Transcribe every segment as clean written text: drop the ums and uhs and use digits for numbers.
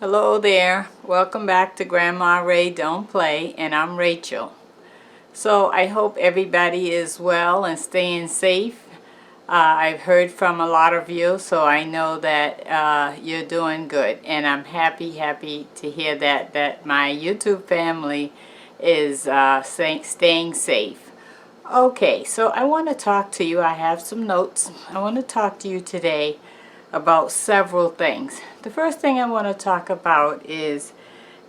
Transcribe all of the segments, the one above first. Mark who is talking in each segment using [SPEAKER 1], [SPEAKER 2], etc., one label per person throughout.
[SPEAKER 1] Hello there. Welcome back to Grandma Ray Don't Play, and I'm Rachel. So I hope everybody is well and staying safe. I've heard from a lot of you, so I know that you're doing good, and I'm happy to hear that my YouTube family is staying safe. Okay, so I want to talk to you. I have some notes. I want to talk to you today about several things. The first thing I want to talk about is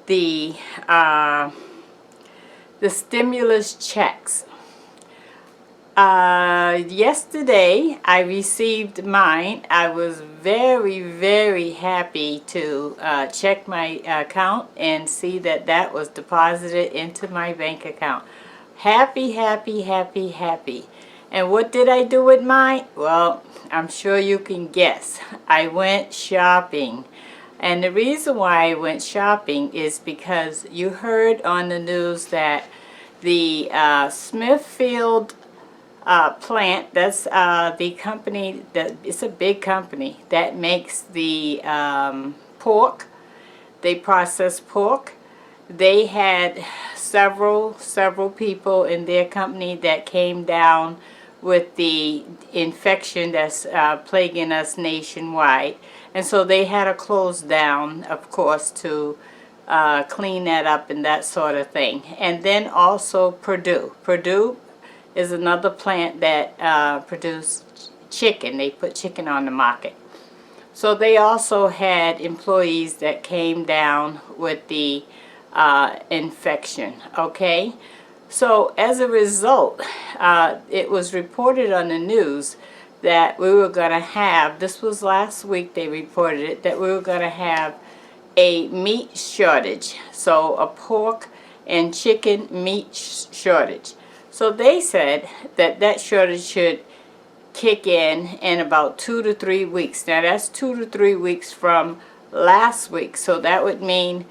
[SPEAKER 1] the stimulus checks. Yesterday I received mine. I was very happy to check my account and see that was deposited into my bank account. Happy. And what did I do with mine? Well, I'm sure you can guess. I went shopping. And the reason why I went shopping is because you heard on the news that the Smithfield plant, that's the company, it's a big company that makes the pork. They process pork. They had several people in their company that came down with the infection that's plaguing us nationwide, and so they had to close down, of course, to clean that up and that sort of thing. And then also Purdue is another plant that produces chicken. They put chicken on the market. So they also had employees that came down with the infection. Okay, so as a result, it was reported on the news that we were going to have, this was last week they reported it, that we were going to have a meat shortage. So a pork and chicken meat shortage. So they said that shortage should kick in about 2 to 3 weeks. Now that's 2 to 3 weeks from last week. So that would mean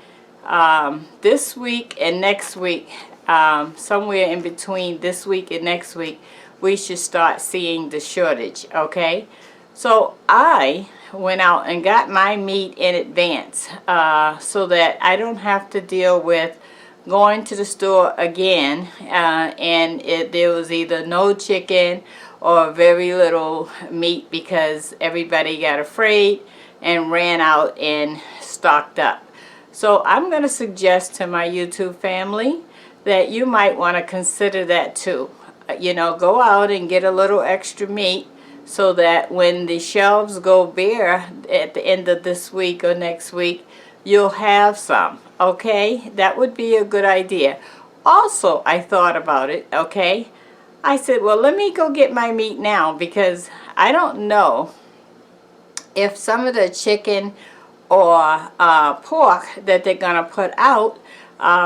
[SPEAKER 1] this week and next week, somewhere in between this week and next week, we should start seeing the shortage. Okay, so I went out and got my meat in advance so that I don't have to deal with going to the store again and there was either no chicken or very little meat because everybody got afraid and ran out and stocked up. So I'm going to suggest to my YouTube family that you might want to consider that too. You know, go out and get a little extra meat so that when the shelves go bare at the end of this week or next week, you'll have some. Okay, that would be a good idea. Also, I thought about it. Okay, I said, well, let me go get my meat now, because I don't know if some of the chicken or pork that they're gonna put out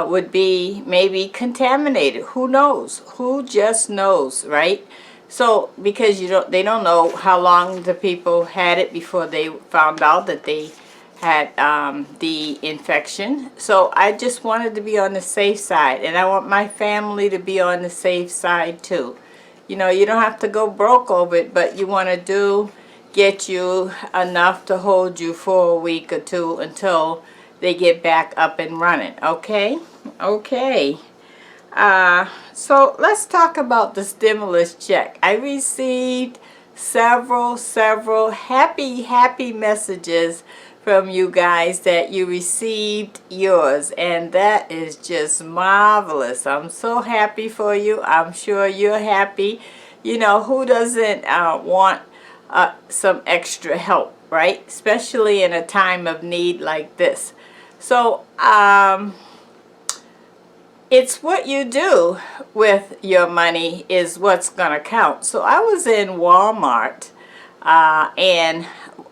[SPEAKER 1] would be maybe contaminated. Who knows? Who just knows, right? So because they don't know how long the people had it before they found out that they had the infection. So I just wanted to be on the safe side, and I want my family to be on the safe side too. You know, you don't have to go broke over it, but you want to get you enough to hold you for a week or two until they get back up and running. Okay, so let's talk about the stimulus check. I received several happy messages from you guys that you received yours, and that is just marvelous. I'm so happy for you. I'm sure you're happy. You know, who doesn't want some extra help, right? Especially in a time of need like this. So it's what you do with your money is what's gonna count. So I was in Walmart and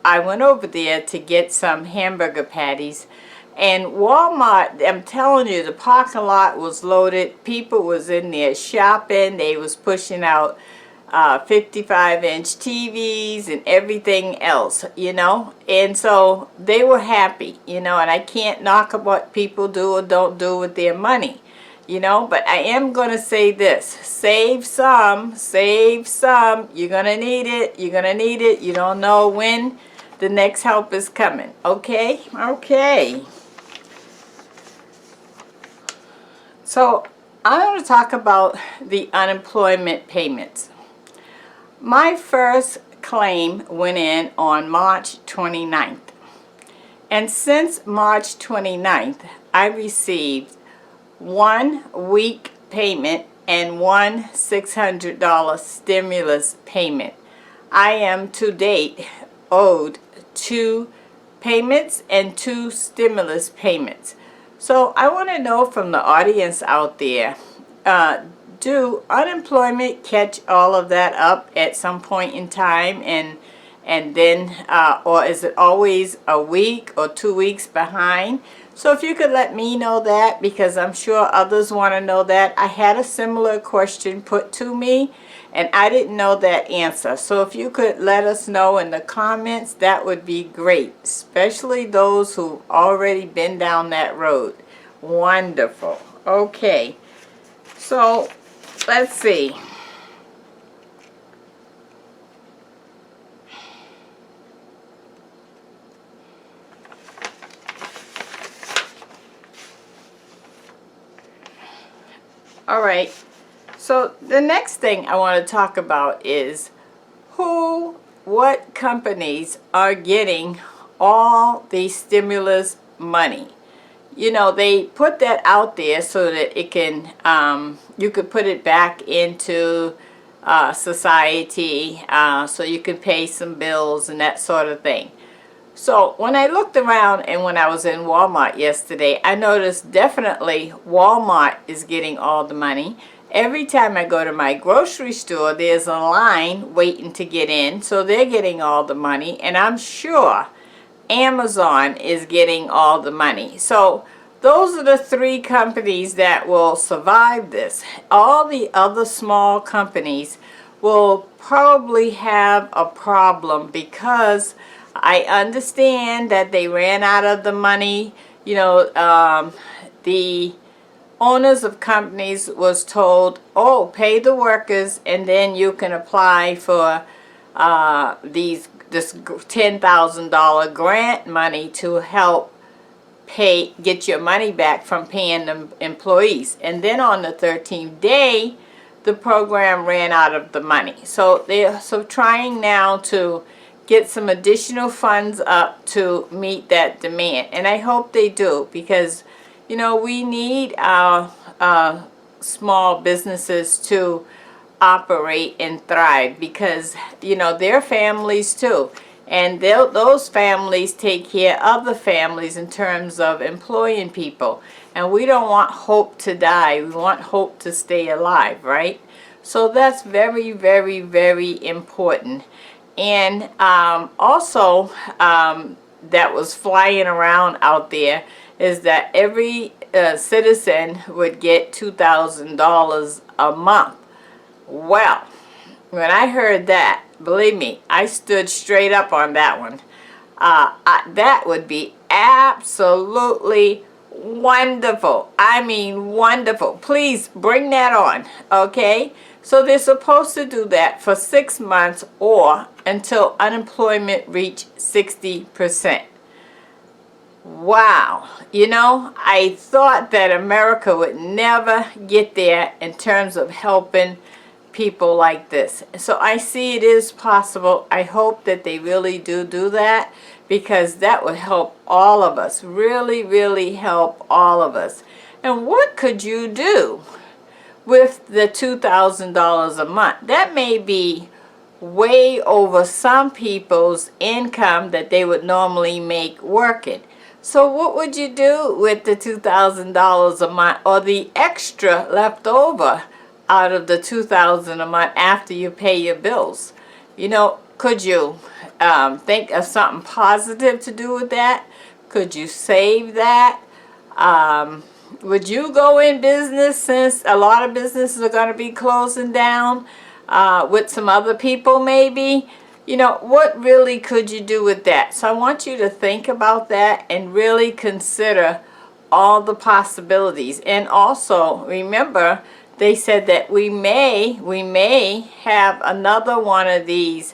[SPEAKER 1] I went over there to get some hamburger patties, and Walmart, I'm telling you, the parking lot was loaded. People was in there shopping. They was pushing out 55-inch TVs and everything else, you know, and so they were happy, you know, and I can't knock what people do or don't do with their money, you know, but I am going to say this: save some, you're going to need it, you don't know when the next help is coming. Okay. So I'm going to talk about the unemployment payments. My first claim went in on March 29th. And since March 29th, I received 1 week payment and one $600 stimulus payment. I am to date owed 2 payments and 2 stimulus payments. So I want to know from the audience out there, do unemployment catch all of that up at some point in time, and then or is it always a week or 2 weeks behind? So if you could let me know that, because I'm sure others want to know that. I had a similar question put to me and I didn't know that answer. So if you could let us know in the comments, that would be great, especially those who've already been down that road. Wonderful. Okay, so let's see. All right, so the next thing I want to talk about is what companies are getting all the stimulus money. You know, they put that out there so that it can, you could put it back into society, so you can pay some bills and that sort of thing. So when I looked around and when I was in Walmart yesterday, I noticed definitely Walmart is getting all the money. Every time I go to my grocery store, there's a line waiting to get in, so they're getting all the money. And I'm sure Amazon is getting all the money. So those are the 3 companies that will survive this. All the other small companies will probably have a problem, because I understand that they ran out of the money. You know, the owners of companies was told, oh, pay the workers and then you can apply for this $10,000 grant money to help get your money back from paying the employees. And then on the 13th day, the program ran out of the money. So they're trying now to get some additional funds up to meet that demand. And I hope they do, because, you know, we need our small businesses to operate and thrive, because, you know, they're families too. And those families take care of other families in terms of employing people. And we don't want hope to die. We want hope to stay alive, right? So that's very, very, very important. And also that was flying around out there is that every citizen would get $2,000 a month. Well, when I heard that, believe me, I stood straight up on that one. That would be absolutely wonderful. I mean, wonderful. Please bring that on, okay? So they're supposed to do that for 6 months or until unemployment reach 60%. Wow. You know, I thought that America would never get there in terms of helping people like this. So I see it is possible. I hope that they really do that, because that would help all of us. Really, really help all of us. And what could you do with the $2,000 a month? That may be way over some people's income that they would normally make working. So what would you do with the $2,000 a month, or the extra left over out of the $2,000 a month after you pay your bills? You know, could you think of something positive to do with that? Could you save that? Would you go in business, since a lot of businesses are going to be closing down, with some other people maybe? You know, what really could you do with that? So I want you to think about that and really consider all the possibilities. And also remember, they said that we may have another one of these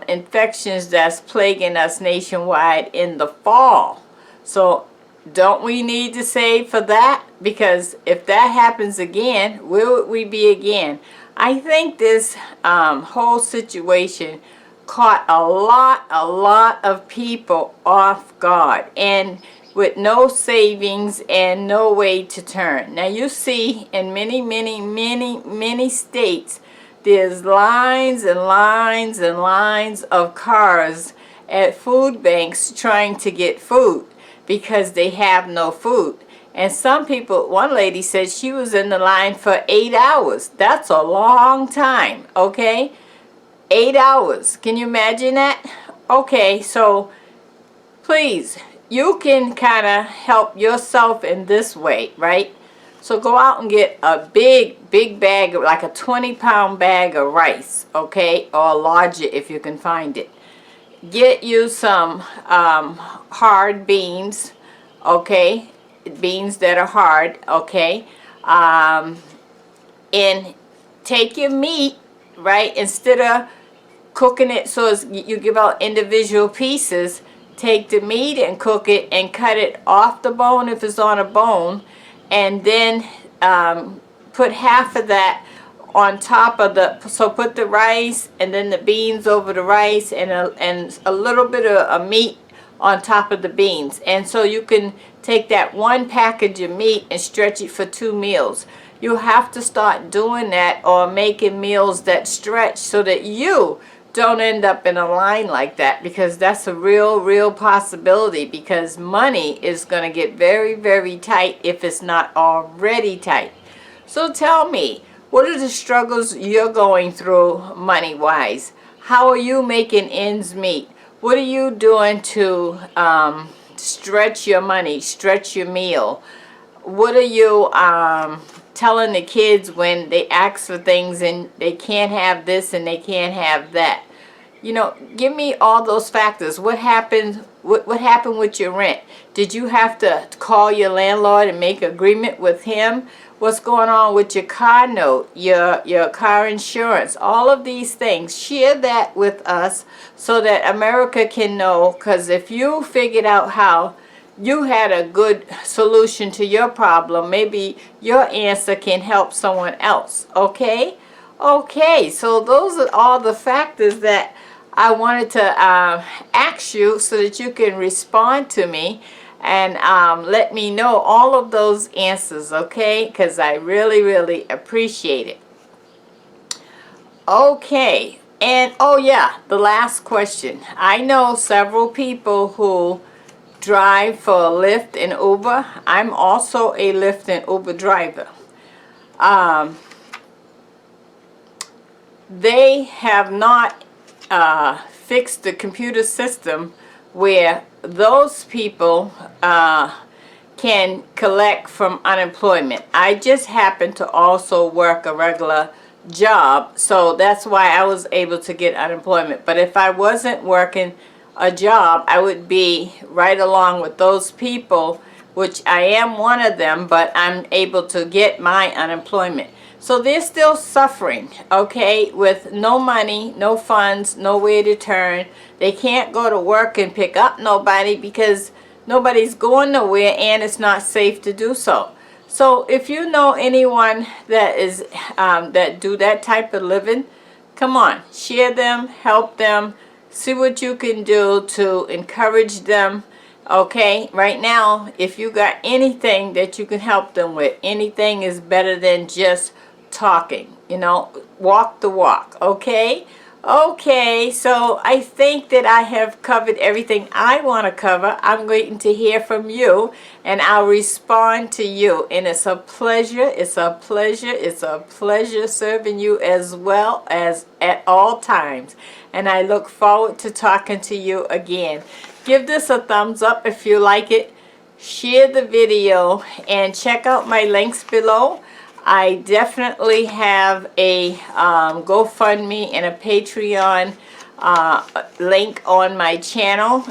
[SPEAKER 1] infections that's plaguing us nationwide in the fall. So don't we need to save for that? Because if that happens again, where would we be again? I think this whole situation caught a lot of people off guard, and with no savings and no way to turn. Now you see in many states, there's lines and lines and lines of cars at food banks trying to get food because they have no food. And some people, one lady said she was in the line for 8 hours. That's a long time, okay? 8 hours. Can you imagine that? Okay, so please, you can kind of help yourself in this way, right? So go out and get a big bag, like a 20-pound bag of rice, okay? Or larger if you can find it. Get you some hard beans, okay? Beans that are hard, okay? And take your meat, right? Instead of cooking it so you give out individual pieces, take the meat and cook it and cut it off the bone if it's on a bone, and then put half of that on top of so put the rice and then the beans over the rice, and a little bit of meat on top of the beans. And so you can take that one package of meat and stretch it for 2 meals. You have to start doing that, or making meals that stretch, so that you don't end up in a line like that, because that's a real possibility, because money is going to get very tight if it's not already tight. So tell me, what are the struggles you're going through money-wise? How are you making ends meet? What are you doing to stretch your money, stretch your meal? What are you telling the kids when they ask for things and they can't have this and they can't have that? You know, give me all those factors. What happened? What happened with your rent? Did you have to call your landlord and make agreement with him? What's going on with your car note, your car insurance? All of these things, share that with us so that America can know, because if you figured out how you had a good solution to your problem, maybe your answer can help someone else, okay? Okay, so those are all the factors that I wanted to ask you so that you can respond to me and let me know all of those answers, okay? Because I really appreciate it. Okay, and oh yeah, the last question. I know several people who drive for Lyft and Uber. I'm also a Lyft and Uber driver. They have not fixed the computer system where those people can collect from unemployment. I just happen to also work a regular job, so that's why I was able to get unemployment. But if I wasn't working a job, I would be right along with those people, which I am one of them, but I'm able to get my unemployment. So they're still suffering, okay, with no money, no funds, nowhere to turn. They can't go to work and pick up nobody because nobody's going nowhere, and it's not safe to do so. So if you know anyone that is that do that type of living, come on, share them, help them, see what you can do to encourage them. Okay, right now, if you got anything that you can help them with, anything is better than just talking. You know, walk the walk, okay? Okay, so I think that I have covered everything I want to cover. I'm waiting to hear from you, and I'll respond to you. And it's a pleasure, it's a pleasure serving you as well as at all times. And I look forward to talking to you again. Give this a thumbs up if you like it. Share the video and check out my links below. I definitely have a GoFundMe and a Patreon link on my channel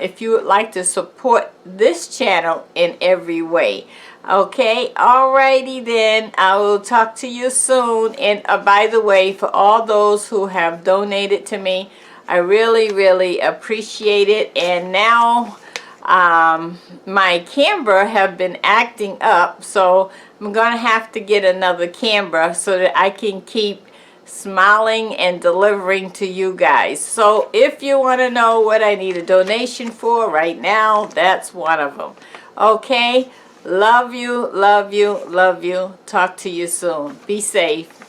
[SPEAKER 1] if you would like to support this channel in every way. Okay, alrighty then, I will talk to you soon. And by the way, for all those who have donated to me, I really appreciate it. And now my camera have been acting up, so I'm gonna have to get another camera so that I can keep smiling and delivering to you guys. So if you want to know what I need a donation for right now, that's one of them. Okay, love you, love you, love you. Talk to you soon. Be safe.